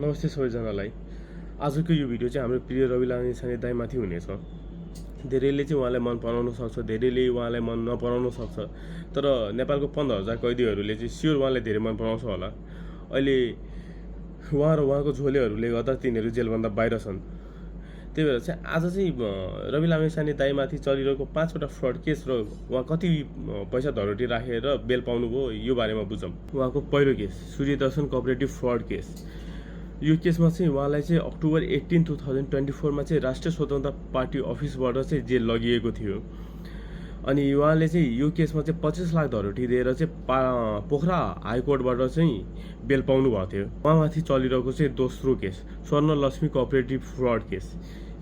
नमस्ते सबैजनालाई। आजको यो भिडियो चाहिँ हाम्रो प्रिय रवि लामिछाने दाइमाथि हुनेछ। धेरैले चाहिँ उहाँलाई मन पराउन सक्छ, धेरैले उहाँलाई मन नपराउन सक्छ। तर नेपालको 15,000 कैदीहरूले चाहिँ स्योर उहाँलाई धेरै मन पराउँछ होला। अहिले उहाँ र उहाँको झोलेहरूले गर्दा तिनीहरू जेलभन्दा बाहिर छन्। त्यही भएर चाहिँ आज चाहिँ रवि लामिछाने दाइमाथि चलिरहेको 5वटा फ्रड केस र उहाँ कति पैसा धरोटी राखेर बेल पाउनुभयो यो बारेमा बुझौँ। उहाँको पहिलो केस सूर्यदर्शन कोअपरेटिभ फ्रड केस। यो केसमा चाहिँ उहाँलाई चाहिँ अक्टोबर 18, 2024 मा चाहिँ राष्ट्रिय स्वतन्त्रता पार्टी अफिसबाट चाहिँ जेल लगिएको थियो। अनि उहाँले चाहिँ यो केसमा चाहिँ 25 लाख धरोटी दिएर चाहिँ पोखरा हाइकोर्टबाट चाहिँ बेल पाउनु भएको थियो। उहाँमाथि चलिरहेको चाहिँ दोस्रो case Swarnalakshmi cooperative fraud case.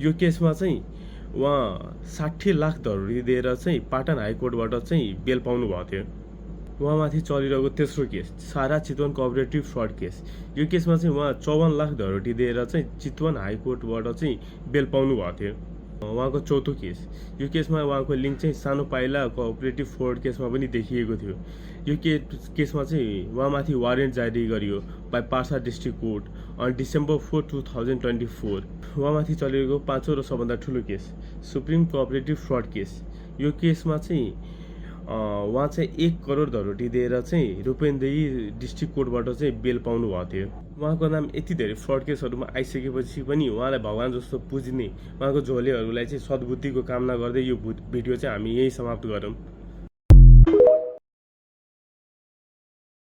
यो केसमा चाहिँ उहाँ 60 लाख धरोटी दिएर चाहिँ पाटन हाइकोर्टबाट चाहिँ बेल पाउनु भएको थियो। उहाँमाथि चलिरहेको तेस्रो केस सारा चितवन कोअपरेटिभ फ्रड केस। यो केसमा चाहिँ उहाँ 54 लाख धरोटी दिएर चाहिँ चितवन हाइकोर्टबाट चाहिँ बेल पाउनु भएको थियो। उहाँको चौथो केस, यो केसमा उहाँको लिङ्क चाहिँ सानो पाइला कोअपरेटिभ फ्रड केसमा पनि देखिएको थियो। यो केसमा चाहिँ उहाँमाथि वारेन्ट जारी गरियो by Parsa district court on December 4, 2024। उहाँमाथि चलिरहेको पाँचौँ र सबभन्दा ठुलो case supreme cooperative fraud case. यो केसमा चाहिँ उहाँ चाहिँ 1 करोड धरोटी दिएर चाहिँ रूपेन्देही डिस्ट्रिक्ट कोर्टबाट चाहिँ बेल पाउनु भएको थियो। उहाँको नाम यति धेरै फ्रड केसहरूमा आइसकेपछि पनि उहाँलाई भगवान् जस्तो पुज्ने उहाँको झोलेहरूलाई चाहिँ सद्बुद्धिको कामना गर्दै यो भिडियो चाहिँ हामी यही समाप्त गरौँ।